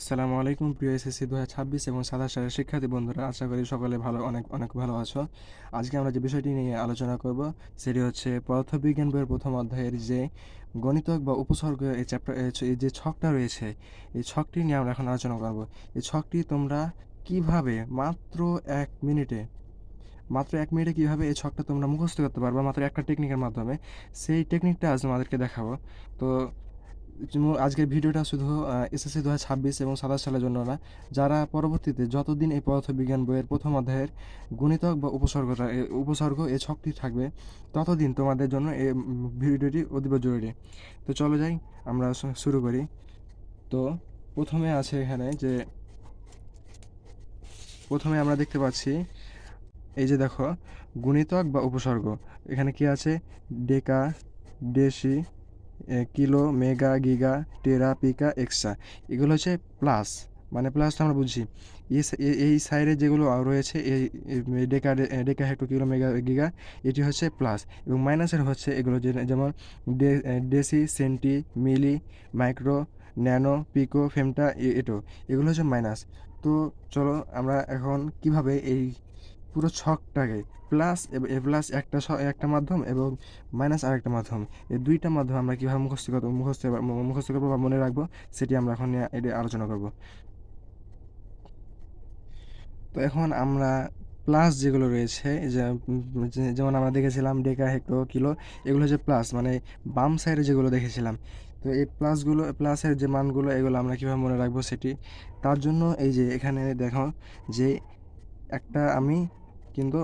আসসালামু আলাইকুম প্রিয় এসএসসি 2026 এবং 27 সালের শিক্ষার্থী বন্ধুরা, আশা করি সকলে অনেক অনেক ভালো আছো। আজকে আমরা যে বিষয়টি নিয়ে আলোচনা করব সেটি হচ্ছে পদার্থবিজ্ঞান বইয়ের প্রথম অধ্যায়ের যে গণিতক বা উপসর্গ এই চ্যাপ্টার এই যে ছকটা রয়েছে, এই ছকটি নিয়ে আমরা এখন আলোচনা করব। এই ছকটি তোমরা কিভাবে মাত্র এক মিনিটে কিভাবে এই ছকটা তোমরা মুখস্থ করতে পারবে মাত্র একটা টেকনিকের মাধ্যমে, সেই টেকনিকটা আজ তোমাদেরকে দেখাবো। তো আজকের ভিডিওটা শুধু এসএসসি 2026 এবং 27 সালের জন্য না, যারা পরবর্তীতে যতদিন এই পদার্থবিজ্ঞান বইয়ের প্রথম অধ্যায়ের গুণিতক বা উপসর্গ এই ছকটি থাকবে, ততদিন তোমাদের জন্য এই ভিডিওটি অতীব জরুরি। তো চলো যাই, আমরা শুরু করি। তো প্রথমে আছে এখানে যে প্রথমে আমরা দেখতে পাচ্ছি, এই যে দেখো, গুণিতক বা উপসর্গ। এখানে কি আছে? ডেকা, ডেসি, কিলো, মেগা, গিগা, টেরা, পিকা, এক্সা। এগুলো হচ্ছে প্লাস, মানে প্লাস তো আমরা বুঝি। এই সাইডে যেগুলো রয়েছে, এই ডেকা, হেক্টো, কিলো, মেগা, গিগা, এটি হচ্ছে প্লাস। এবং মাইনাসের হচ্ছে এগুলো যেমন ডেসি, সেন্টি, মিলি, মাইক্রো, ন্যানো, পিকো, ফেমটা, এটো, এগুলো হচ্ছে মাইনাস। তো চলো আমরা এখন কিভাবে এই পুরো ছকটাকে প্লাস প্লাস একটা মাধ্যম এবং মাইনাস আরেকটা মাধ্যম, এই দুইটা মাধ্যম আমরা কীভাবে মুখস্থ করবো বা মনে রাখবো, সেটি আমরা এখন এটা আলোচনা করব। তো এখন আমরা প্লাস যেগুলো রয়েছে, যেমন আমরা দেখেছিলাম ডেকা, হেক্টো, কিলো, এগুলো হচ্ছে প্লাস, মানে বাম সাইডে যেগুলো দেখেছিলাম। তো এই প্লাসের যে মানগুলো, এগুলো আমরা কীভাবে মনে রাখবো সেটি, তার জন্য এই যে এখানে দেখো যে একটা আমি কিন্তু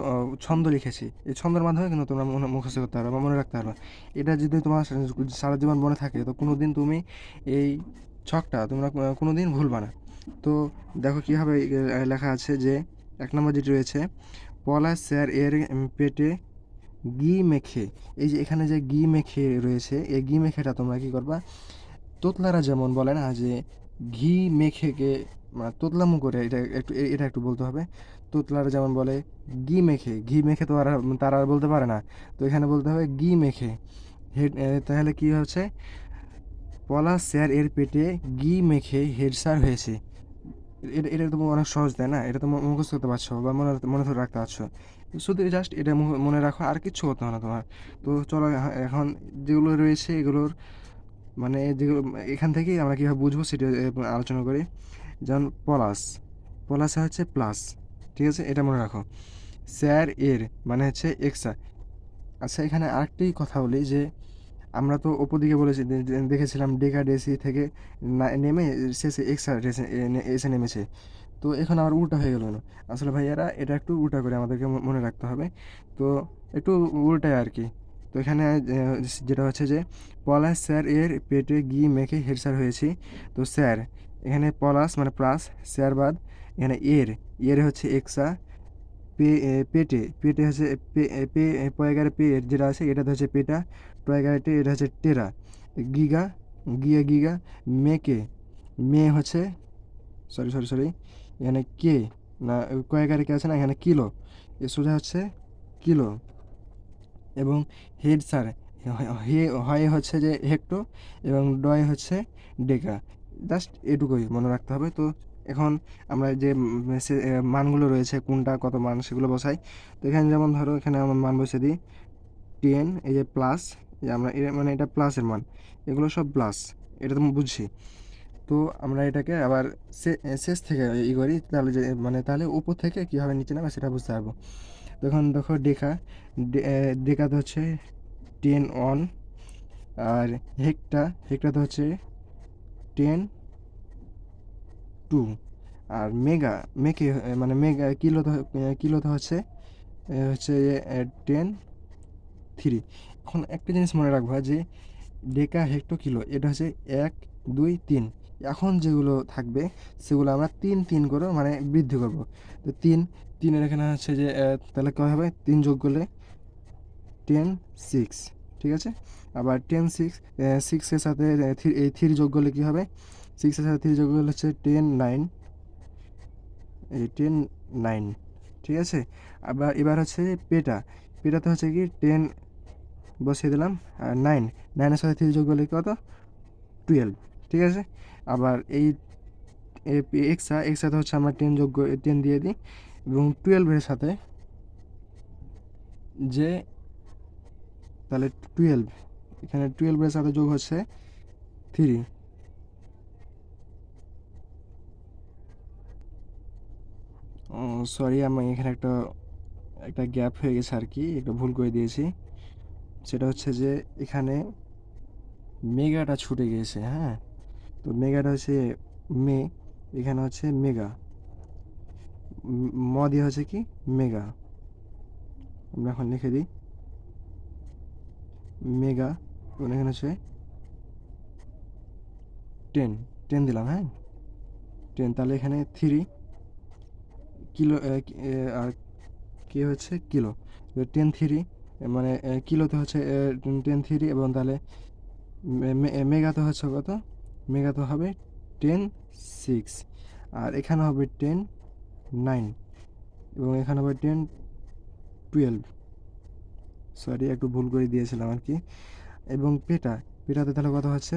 ছন্দ লিখেছি। এই ছন্দের মাধ্যমে কিন্তু তোমরা মুখস্থ করতে পারবে বা মনে রাখতে পারবে। এটা যদি তোমার সারা জীবন মনে থাকে, তো কোনো দিন তুমি এই ছকটা তোমরা কোনো দিন ভুলবা না। তো দেখো কীভাবে লেখা আছে যে 1 নম্বর যেটি রয়েছে, পলাশ স্যার এর পেটে ঘি মেখে। এই যে এখানে যে ঘি মেখে রয়েছে, এই ঘি মেখেটা তোমরা কী করবা, তোতলারা যেমন বলে না যে ঘি মেখেকে, মানে তোতলামো করে, এটা একটু বলতে হবে। তোতলারা যেমন বলে ঘি মেখে তো তারা আর বলতে পারে না, তো এখানে বলতে হবে ঘি মেখে। তাহলে কি হচ্ছে, পলাশ স্যার এর পেটে ঘি মেখে হেড স্যার হয়েছে। এটা তো অনেক সহজ, তাই না? এটা তো মুখস্থ করতে পারছো বা মনে ধরে রাখতে পারছো। শুধু জাস্ট এটা মনে রাখো, আর কিচ্ছু করতে হবে না তোমার। তো চলো এখন যেগুলো রয়েছে এগুলোর মানে যেগুলো এখান থেকেই আমরা কীভাবে বুঝবো সেটা আলোচনা করি। যেমন পলাশে হচ্ছে প্লাস, ঠিক আছে, এটা মনে রাখো। স্যার এর মানে হচ্ছে এক্সা। আচ্ছা, এখানে আরেকটি কথা বলি যে আমরা তো ওপর দিকে বলেছি দেখেছিলাম ডেকা ডেসি থেকে নেমে শেষে এক্সা এসে নেমেছে। তো এখন আবার উল্টা হয়ে গেল কেন? আসলে ভাইয়ারা, এটা একটু উল্টা করে আমাদেরকে মনে রাখতে হবে। তো একটু উল্টায় আর কি। তো এখানে যেটা হচ্ছে যে পলাশ স্যার এর পেটে ঘি মেখে হেড স্যার হয়েছি। তো স্যার, এখানে পলাশ মানে প্লাস, স্যার বাদ, এখানে এর হচ্ছে এক্সা, পেটে হচ্ছে পয়গারে পে যেটা আছে এটাতে হচ্ছে পেটা, টয়গারে এটা হচ্ছে টেরা, গিগা, গিগা, মেকে, মে হচ্ছে, সরি, এখানে কে না, কয়েকারে কে আছে না, এখানে কিলো, এ সোজা হচ্ছে কিলো। এবং হেড স্যার, হয় হচ্ছে যে হেক্টো, এবং ডয় হচ্ছে ডেকা। জাস্ট এটুকুই মনে রাখতে হবে। তো এখন আমরা যে মানগুলো রয়েছে, কোনটা কত মান সেগুলো বসাই। তো এখানে যেমন ধরো, এখানে আমার মান বসে দিই 10, এই যে প্লাস, আমরা মানে এটা প্লাসের মান, এগুলো সব প্লাস, এটা তো বুঝছি। তো আমরা এটাকে আবার শেষ থেকে করি, তাহলে যে মানে তাহলে উপর থেকে কীভাবে নিচে নামে সেটা বুঝতে পারবো। তখন দেখো ডেকাতে হচ্ছে 10 অন, আর হেক্টাতে হচ্ছে 10 2, আর মানে কিলোতে হচ্ছে 10 3। এখন একটা জিনিস মনে রাখবা যে ডেকা হেক্টো কিলো এটা হচ্ছে 1 2 3। এখন যেগুলো থাকবে সেগুলো আমরা 3 3 করে মানে বৃদ্ধি করব। তো তিনের এখানে হচ্ছে যে তাহলে কী হবে, 3 যোগ করলে 10 6, ঠিক আছে। আবার 10 6, 6-এর সাথে এই 3 যোগ করলে কী হবে, 6-এর সাথে 3 যোগ করলে হচ্ছে 10 9, এই 10 9, ঠিক আছে। আবার এবার হচ্ছে পেটাতে হচ্ছে কি 10 বসিয়ে দিলাম, আর 9, 9-এর সাথে 3 যোগ করলে কত, 12, ঠিক আছে। আবার এই এক্স সাথে হচ্ছে আমরা 10 দিয়ে দিই, এবং 12-এর সাথে যে, তাহলে 12, এখানে 12-এর সাথে যোগ হচ্ছে 3। সরি, আমি এখানে একটা গ্যাপ হয়ে গেছে আর কি, একটা ভুল করে দিয়েছি। সেটা হচ্ছে যে এখানে মেগাটা ছুটে গিয়েছে, হ্যাঁ। তো মেগাটা হচ্ছে মে, এখানে হচ্ছে মেগা, দিয়ে হচ্ছে কি মেগা। আমরা এখন লিখে দিই মেগা, এবং এখানে হচ্ছে 10, 10 দিলাম, হ্যাঁ 10। তাহলে এখানে 3 কিলো, আর কি হচ্ছে কিলো, 10 3, মানে কিলোতে হচ্ছে 10 3, এবং তাহলে মেগাতে হচ্ছে কত, মেগাতে হবে 10 6, আর এখানে হবে 10 9, এবং এখানে হবে 10 12। সরি, একটু ভুল করে দিয়েছিলাম আর কি। এবং পেটাতে তাহলে কত হচ্ছে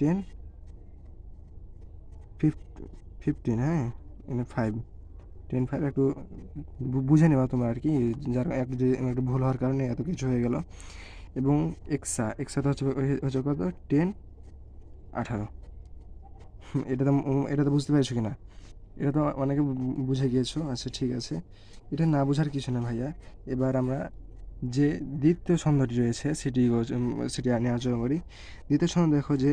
10 15, হ্যাঁ, এখানে 5, 10 5, একটু বুঝে নেওয়া তোমরা আর কি, যার একটু ভুল হওয়ার কারণে এত কিছু হয়ে গেল। এবং এক্সাতে হচ্ছে কত 10 18। এটা তো বুঝতে পেরেছো কিনা? এটা তো অনেকে বুঝে গিয়েছো, আচ্ছা ঠিক আছে, এটা না বোঝার কিছু না ভাইয়া। এবার আমরা যে দ্বিতীয় ছন্দটি রয়েছে সেটি নিয়ে আলোচনা করি। দ্বিতীয় ছন্দ দেখো যে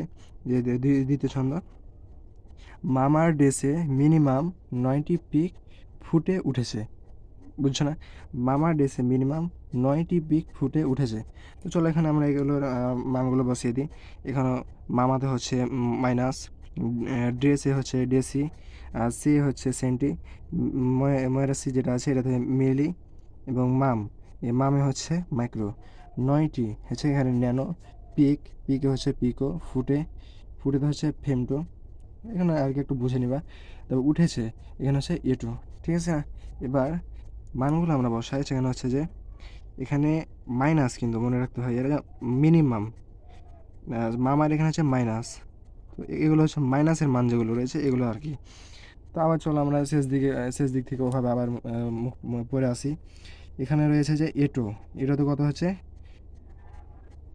দ্বিতীয় ছন্দ, মামার ড্রেসে মিনিমাম 9টি পিক ফুটে উঠেছে। বুঝছো না? মামার ড্রেসে মিনিমাম 9টি পিক ফুটে উঠেছে। তো চলো এখানে আমরা এগুলোর মানগুলো বসিয়ে দিই। এখানে মামাতে হচ্ছে মাইনাস, ড্রেসে হচ্ছে ডেসি, আর সি হচ্ছে সেন্টি, ময়রাসি যেটা আছে এটাতে মিলি, এবং মামে হচ্ছে মাইক্রো। 9টি হচ্ছে এখানে ন্যানো, পিকে হচ্ছে পিকো, ফুটেতে হচ্ছে ফেমটো। এখানে আর কি একটু বুঝে নিবা। তবে উঠেছে এখানে হচ্ছে এটু, ঠিক আছে না? এবার মানগুলো আমরা বসাই, সেখানে হচ্ছে যে এখানে মাইনাস, কিন্তু মনে রাখতে হয় এটা মিনিমাম, মামার এখানে হচ্ছে মাইনাস। তো এগুলো হচ্ছে মাইনাসের মান যেগুলো রয়েছে এগুলো আর কি। তো আবার চলো আমরা শেষ দিক থেকে ওভাবে আবার পরে আসি। এখানে রয়েছে যে এটোতে কত হচ্ছে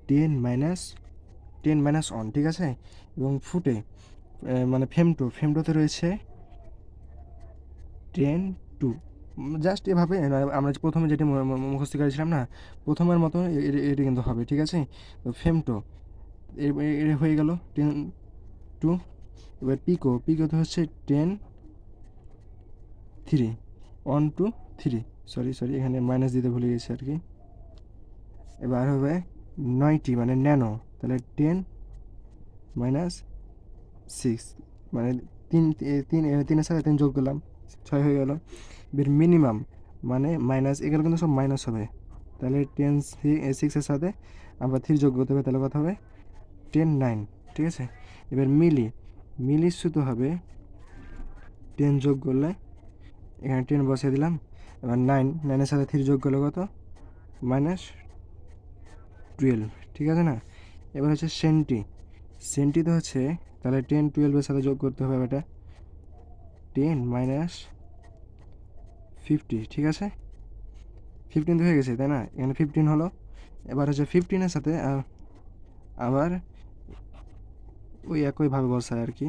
10 - 1, ঠিক আছে। এবং মানে ফেমটোতে রয়েছে 10 2। জাস্ট এভাবে আমরা প্রথমে যেটি মুখস্থ করেছিলাম না, প্রথমের মতো এটি কিন্তু হবে, ঠিক আছে। তো ফেমটো এটা হয়ে গেল 10 2। এবার পিকোতে হচ্ছে 10 3, 1 2 3, সরি এখানে মাইনাস দিতে ভুলে গেছি আর কি। এবার হবে 9টি মানে ন্যানো, তাহলে 10 - 6, মানে তিনের সাথে 3 যোগ করলাম, 6 হয়ে গেল। এবার মিনিমাম মানে মাইনাস, এগুলো কিন্তু সব মাইনাস হবে, তাহলে 6-এর সাথে আবার 3 যোগ করতে হবে, তাহলে কথা হবে 10 9, ঠিক আছে। এবার মিলি শুধু হবে 10 যোগ করলে, এখানে 10 বসিয়ে দিলাম। এবার 9-এর সাথে 3 যোগ করলে কত, -12, ঠিক আছে না। এবার হচ্ছে সেন্টিতে হচ্ছে, তাহলে 10 12-এর সাথে যোগ করতে হবে এটা 10 - 50, ঠিক আছে। 15 তো হয়ে গেছে তাই না, এখানে 15 হলো। এবার হচ্ছে 15-এর সাথে আবার ওই একইভাবে বসায় আর কি,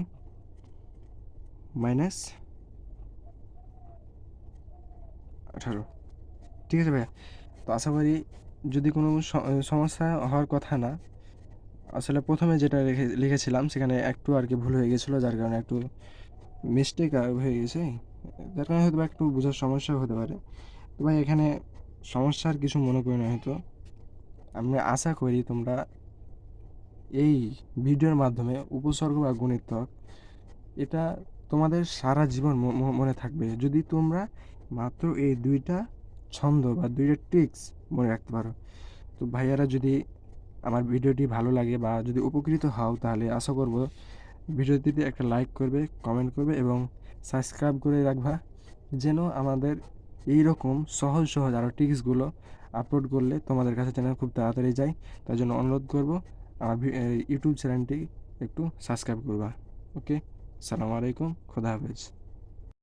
-18, ঠিক আছে ভাইয়া। তো আশা করি যদি কোনো সমস্যা হওয়ার কথা না, আসলে প্রথমে যেটা লিখেছিলাম সেখানে একটু আর কি ভুল হয়ে গেছিলো, যার কারণে একটু মিস্টেক হয়ে গেছে, যার কারণে হয়তো একটু বোঝার সমস্যা হতে পারে। তো ভাই এখানে সমস্যার কিছু মনে করি না হয়তো। আমি আশা করি তোমরা এই ভিডিওর মাধ্যমে উপসর্গ বা গুণিতক এটা তোমাদের সারা জীবন মনে থাকবে, যদি তোমরা মাত্র এই 2টা ছন্দ বা 2টা ট্রিক্স মনে রাখতে পারো। তো ভাইয়ারা, যদি আমার ভিডিওটি ভালো লাগে বা যদি উপকৃত হও, তাহলে আশা করব ভিডিওটিতে একটা লাইক করবে, কমেন্ট করবে এবং সাবস্ক্রাইব করে রাখবা, যেন আমাদের এই রকম সহজ আরও ট্রিক্সগুলো আপলোড করলে তোমাদের কাছে চ্যানেল খুব তাড়াতাড়ি যায়। তার জন্য অনুরোধ করব আমার ইউটিউব চ্যানেলটি একটু সাবস্ক্রাইব করবা। ওকে। সালামু আলাইকুম, খোদা হাফেজ।